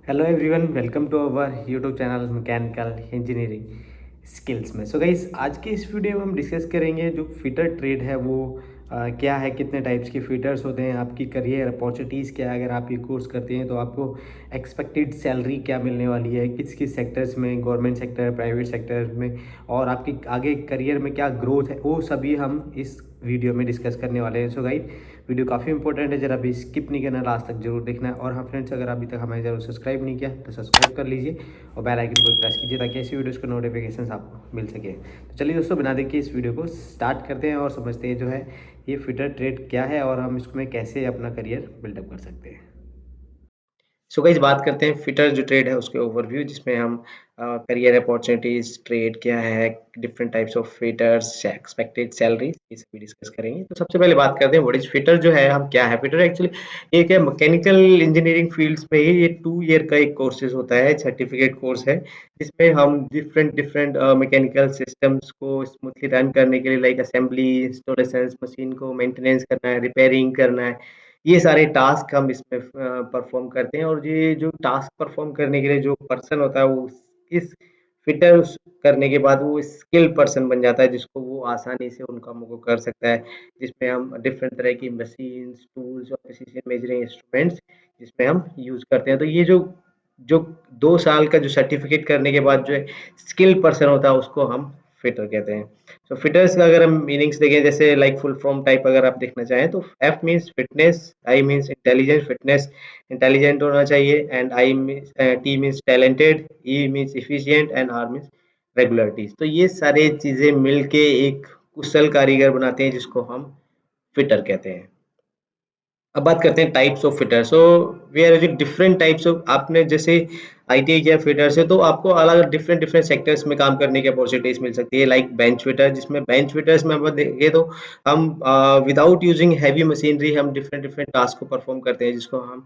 Hello everyone, welcome to our YouTube channel mechanical engineering skills में। So guys, आज की इस वीडियो में हम डिस्कस करेंगे जो फिटर ट्रेड है वो क्या है, कितने टाइप्स के फिटर्स होते हैं, आपकी करियर अपॉर्चुनिटीज़ क्या है, अगर आप ये कोर्स करते हैं तो आपको एक्सपेक्टेड सैलरी क्या मिलने वाली है, किस किस सेक्टर्स में, गवर्नमेंट सेक्टर, प्राइवेट सेक्टर में, और आपकी आगे करियर में क्या ग्रोथ है, वो सभी हम इस वीडियो में डिस्कस करने वाले हैं। सो गाइस, वीडियो काफ़ी इंपॉर्टेंट है, जरा भी स्किप नहीं करना, लास्ट तक जरूर देखना है। और हाँ फ्रेंड्स, अगर अभी तक हमारे चैनल सब्सक्राइब नहीं किया तो सब्सक्राइब कर लीजिए और बेल आइकन को प्रेस कीजिए ताकि ऐसी वीडियोस के नोटिफिकेशंस आपको मिल सके। तो चलिए दोस्तों, बिना देखिए इस वीडियो को स्टार्ट करते हैं और समझते हैं जो है ये फिटर ट्रेड क्या है और हम इसमें कैसे अपना करियर बिल्डअप कर सकते हैं। सो गाइस, बात करते हैं फिटर जो ट्रेड है उसके ओवरव्यू, जिसमें हम करियर अपॉर्चुनिटीज, ट्रेड क्या है, different types of fitters, expected salaries, ये सभी डिस्कस करेंगे। तो सबसे पहले बात करते हैं व्हाट इज फिटर जो है, हम क्या है फिटर। एक्चुअली एक है मैकेनिकल इंजीनियरिंग फील्ड्स में ही ये 2 ईयर का एक कोर्सेज होता है, सर्टिफिकेट कोर्स है, जिसमें हम डिफरेंट डिफरेंट मैकेनिकल सिस्टम्स को स्मूथली रन करने के लिए, लाइक असेंबली, इंस्टॉलेशन, मशीन को मेंटेनेंस करना है, रिपेयरिंग करना है, ये सारे टास्क हम इसमें परफॉर्म करते हैं। और ये जो टास्क परफॉर्म करने के लिए जो पर्सन होता है वो इस फिटर करने के बाद वो स्किल पर्सन बन जाता है, जिसको वो आसानी से उन कामों को कर सकता है, जिसमें हम डिफरेंट तरह की मशीन्स, टूल्स और प्रिसिशन मेजरिंग इंस्ट्रूमेंट्स जिसमें हम यूज करते हैं। तो ये जो जो 2 साल का जो सर्टिफिकेट करने के बाद जो है स्किल पर्सन होता है उसको हम फिटर कहते हैं। तो फिटर्स का अगर हम मीनिंग्स देखें, जैसे लाइक फुल फॉर्म टाइप अगर आप देखना चाहें तो F means fitness, I means intelligent, fitness intelligent होना चाहिए, and I means T means talented, E means efficient, and R means regularities. तो ये सारे चीजें मिलके एक कुशल कारीगर बनाते हैं जिसको हम फिटर कहते हैं। अब बात करते हैं types of fitter. So we are using different types of, आपने जैसे आईटीआई किया फिटर से तो आपको अलग डिफरेंट डिफरेंट सेक्टर्स में काम करने की अपॉर्चुनिटीज मिल सकती है, लाइक बेंच फिटर, जिसमें बेंच फिटर्स में हम देखें तो हम विदाउट यूजिंग हैवी मशीनरी हम डिफरेंट डिफरेंट टास्क को परफॉर्म करते हैं, जिसको हम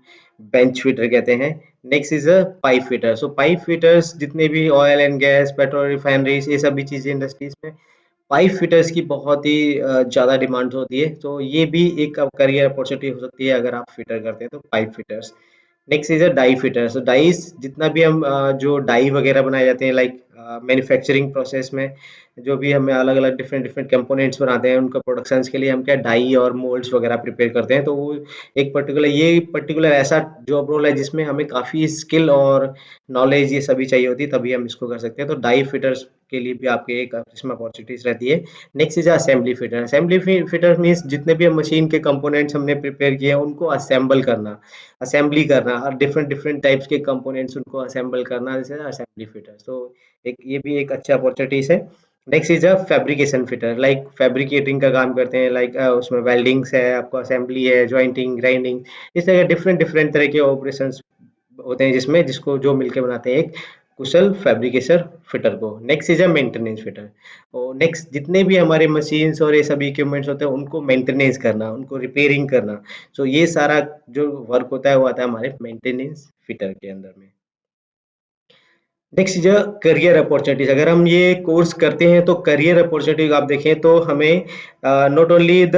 बेंच फिटर कहते हैं। Next is a pipe fitter. So pipe fitters जितने भी oil and gas, petrol refineries, ये सभी चीजें इंडस्ट्रीज में पाइप फिटर्स की बहुत ही ज़्यादा डिमांड होती है, तो ये भी एक करियर अपॉर्चुनिटी हो सकती है अगर आप फिटर करते हैं तो pipe fitters. Next is a die fitter. So dies, जितना भी हम जो डाई वगैरह बनाए जाते हैं, लाइक मैन्युफैक्चरिंग प्रोसेस में जो भी हमें अलग अलग डिफरेंट डिफरेंट कंपोनेंट्स बनाते हैं, उनका प्रोडक्शंस के लिए हम क्या डाई और मोल्ड्स वगैरह प्रिपेयर करते हैं। तो वो एक पर्टिकुलर ऐसा जॉब रोल है जिसमें हमें काफ़ी स्किल और नॉलेज ये सभी चाहिए होती है, तभी हम इसको कर सकते हैं। तो डाई फिटर्स के लिए भी आपके एक इसमें अपॉर्चुनिटीज रहती है। Next is assembly fitter. Assembly fitter means जितने भी हम मशीन के कंपोनेंट्स हमने प्रिपेयर किए हैं उनको असेंबल करना, असेंबली करना, और डिफरेंट डिफरेंट टाइप्स के कंपोनेंट्स उनको असेंबल करना, जैसे असेंबली फिटर। तो एक ये भी एक अच्छा अपॉर्चुनिटीज है। Next is a fabrication fitter, like fabricating का काम करते हैं, लाइक उसमें वेल्डिंग्स है, आपको असेंबली है, ज्वाइंटिंग, ग्राइंडिंग, इस तरह डिफरेंट डिफरेंट तरह के ऑपरेशन होते हैं जिसमें जिसको जो मिलकर बनाते हैं एक कुशल फैब्रिकेशन फिटर को। Next is a maintenance fitter. और नेक्स्ट जितने भी हमारे मशीन्स और ये सभी इक्विपमेंट्स होते हैं उनको मेंटेनेंस करना, उनको रिपेयरिंग करना, सो ये सारा जो वर्क होता है वो आता है हमारे मेंटेनेंस फिटर के अंदर में। Next is career opportunities. अगर हम ये कोर्स करते हैं तो करियर अपॉर्चुनिटीज आप देखें तो हमें not only the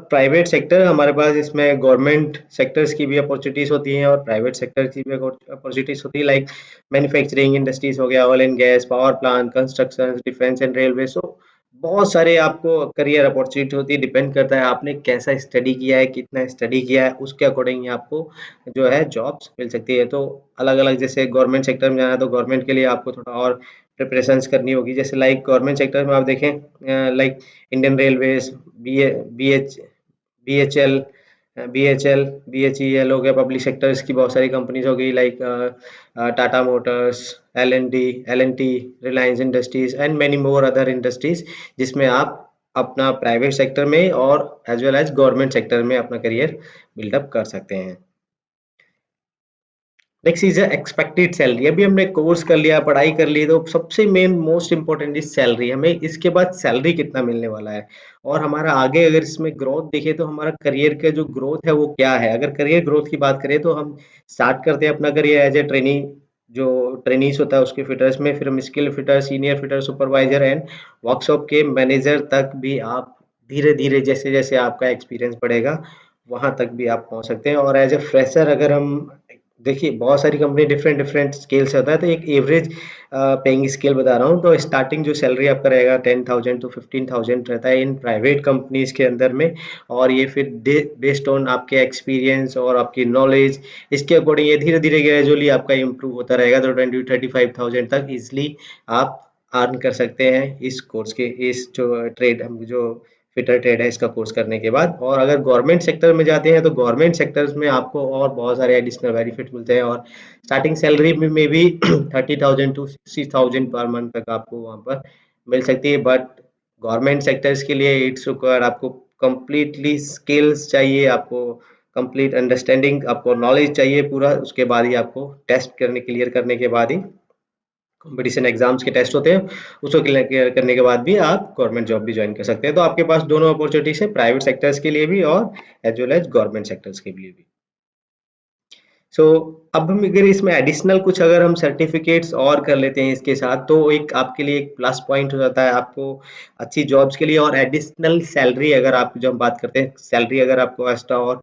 private sector, हमारे पास इसमें गवर्नमेंट सेक्टर्स की भी अपॉर्चुनिटीज होती हैं और प्राइवेट सेक्टर की भी अपॉर्चुनिटीज होती है, लाइक मैन्युफैक्चरिंग इंडस्ट्रीज हो गया, oil and gas, power plant, construction, defence and railway. So बहुत सारे आपको करियर अपॉर्चुनिटी होती है, डिपेंड करता है आपने कैसा स्टडी किया है, कितना स्टडी किया है, उसके अकॉर्डिंग ही आपको जो है जॉब्स मिल सकती है। तो अलग अलग, जैसे गवर्नमेंट सेक्टर में जाना है तो गवर्नमेंट के लिए आपको थोड़ा और प्रिपरेशंस करनी होगी, जैसे लाइक गवर्नमेंट सेक्टर में आप देखें like Indian railways, B H L, B H E L हो गया, पब्लिक सेक्टर्स की बहुत सारी कंपनीज हो गई, like Tata Motors, L and T, Reliance Industries and many more other industries, जिसमें आप अपना प्राइवेट सेक्टर में और as well as government sector में अपना करियर बिल्डअप कर सकते हैं। Next is expected salary. अभी हमने कोर्स कर लिया, पढ़ाई कर ली, तो सबसे main most important is salary. हमें इसके बाद सैलरी कितना मिलने वाला है, और हमारा आगे अगर इसमें ग्रोथ देखें तो हमारा करियर का जो ग्रोथ है वो क्या है। अगर करियर ग्रोथ की बात करें तो हम स्टार्ट करते हैं अपना करियर एज ए ट्रेनी, जो ट्रेनीज होता है उसके फिटर्स में, फिर हम skill fitter, senior fitter, supervisor and workshop के मैनेजर तक भी आप धीरे धीरे जैसे जैसे आपका एक्सपीरियंस बढ़ेगा वहां तक भी आप पहुंच सकते हैं। और एज ए फ्रेशर अगर हम देखिए, बहुत सारी कंपनी डिफरेंट डिफरेंट स्केल से होता है, तो एक एवरेज पेइंग स्केल बता रहा हूँ। तो स्टार्टिंग जो सैलरी आपका रहेगा 10,000 टू 15,000 रहता है इन प्राइवेट कंपनीज के अंदर में। और ये फिर बेस्ड ऑन आपके एक्सपीरियंस और आपकी नॉलेज, इसके अकॉर्डिंग ये धीरे धीरे ग्रेजुअली आपका इम्प्रूव होता रहेगा। तो 20 to 35,000 तक इजिली आप अर्न कर सकते हैं इस कोर्स के, इस जो ट्रेड हम जो फिटर ट्रेड है इसका कोर्स करने के बाद। और अगर गवर्नमेंट सेक्टर में जाते हैं तो गवर्नमेंट सेक्टर्स में आपको और बहुत सारे एडिशनल बेनिफिट मिलते हैं, और स्टार्टिंग सैलरी में भी 30,000 टू 60,000 पर मंथ तक आपको वहाँ पर मिल सकती है। बट गवर्नमेंट सेक्टर्स के लिए इट्स रिक्वायर्ड आपको कंप्लीटली स्किल्स चाहिए, आपको कंप्लीट अंडरस्टैंडिंग, आपको नॉलेज चाहिए पूरा। उसके बाद ही आपको टेस्ट करने क्लियर करने के बाद ही कंपटीशन एग्जाम्स के टेस्ट होते हैं, उसको क्लियर करने के बाद भी आप गवर्नमेंट जॉब भी ज्वाइन कर सकते हैं। तो आपके पास दोनों अपॉर्चुनिटीज है, प्राइवेट सेक्टर्स के लिए भी और as well as government sectors के लिए भी। सो अब हम अगर इसमें एडिशनल कुछ अगर हम सर्टिफिकेट्स और कर लेते हैं इसके साथ, तो एक आपके लिए एक प्लस पॉइंट हो जाता है आपको अच्छी जॉब्स के लिए। और एडिशनल सैलरी अगर आप जब हम बात करते हैं सैलरी, अगर आपको एक्स्ट्रा और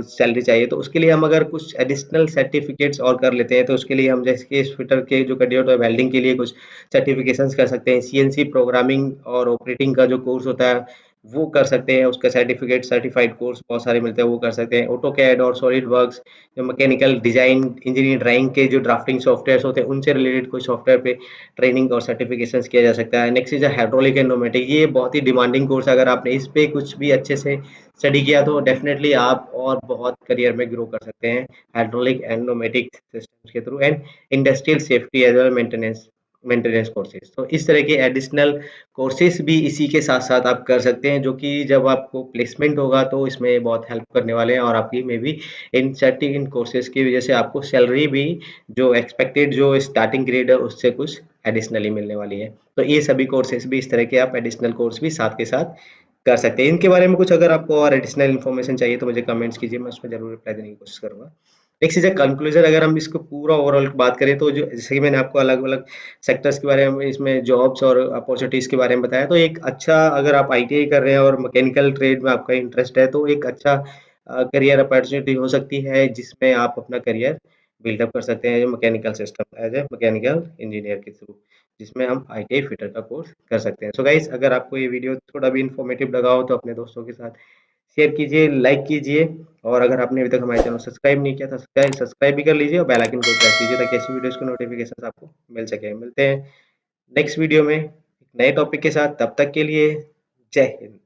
सैलरी चाहिए तो उसके लिए हम अगर कुछ एडिशनल सर्टिफिकेट्स और कर लेते हैं, तो उसके लिए हम जैसे कि इस फिटर के जो कैंडिडेट है वेल्डिंग के लिए कुछ सर्टिफिकेशंस कर सकते हैं। सीएनसी प्रोग्रामिंग और ऑपरेटिंग का जो कोर्स होता है वो कर सकते हैं, उसका सर्टिफिकेट सर्टिफाइड कोर्स बहुत सारे मिलते हैं, वो कर सकते हैं। ऑटो कैड और सॉलिड वर्क्स, जो मैकेनिकल डिजाइन इंजीनियरिंग ड्राइंग के जो ड्राफ्टिंग सॉफ्टवेयर होते हैं उनसे रिलेटेड कोई सॉफ्टवेयर पे ट्रेनिंग और सर्टिफिकेशन किया जा सकता है। Next is hydraulic and pneumatic, ये बहुत ही डिमांडिंग कोर्स है। अगर आपने इस पे कुछ भी अच्छे से स्टडी किया तो डेफिनेटली आप और बहुत करियर में ग्रो कर सकते हैं हाइड्रोलिक एंड न्यूमेटिक सिस्टम्स के through. And industrial safety as well maintenance maintenance courses, तो इस तरह के एडिशनल कोर्सेज भी इसी के साथ साथ आप कर सकते हैं, जो कि जब आपको प्लेसमेंट होगा तो इसमें बहुत हेल्प करने वाले हैं। और आपकी may be in certain in courses की वजह से आपको सैलरी भी जो एक्सपेक्टेड जो स्टार्टिंग ग्रेड है उससे कुछ एडिशनली मिलने वाली है। तो ये सभी कोर्सेज भी इस तरह के आप एडिशनल कोर्स भी साथ के साथ कर सकते हैं। इनके बारे में कुछ अगर आपको और एडिशनल इन्फॉर्मेशन चाहिए तो मुझे कमेंट्स कीजिए, मैं उसमें जरूर रिप्लाई देने की कोशिश करूंगा। नेक्स्ट इज कंक्लूजन, अगर हम इसको पूरा ओवरऑल बात करें तो जो जैसे कि मैंने आपको अलग अलग सेक्टर्स के बारे में, इसमें जॉब्स और अपॉर्चुनिटीज के बारे में बताया, तो एक अच्छा अगर आप आईटीआई कर रहे हैं और मैकेनिकल ट्रेड में आपका इंटरेस्ट है तो एक अच्छा करियर अपॉर्चुनिटी हो सकती है जिसमें आप अपना करियर बिल्डअप कर सकते हैं mechanical system as a mechanical engineer के थ्रू, जिसमें हम आईटीआई फिटर का कोर्स कर सकते हैं। सो गाइस, अगर आपको ये वीडियो थोड़ा भी इन्फॉर्मेटिव लगा हो तो अपने दोस्तों के साथ शेयर कीजिए, लाइक कीजिए। और अगर आपने अभी तक हमारे चैनल सब्सक्राइब नहीं किया तो सब्सक्राइब भी कर लीजिए और बेल आइकन को प्रेस कीजिए ताकि ऐसी वीडियोस के नोटिफिकेशन आपको मिल सके। मिलते हैं नेक्स्ट वीडियो में एक नए टॉपिक के साथ, तब तक के लिए जय हिंद।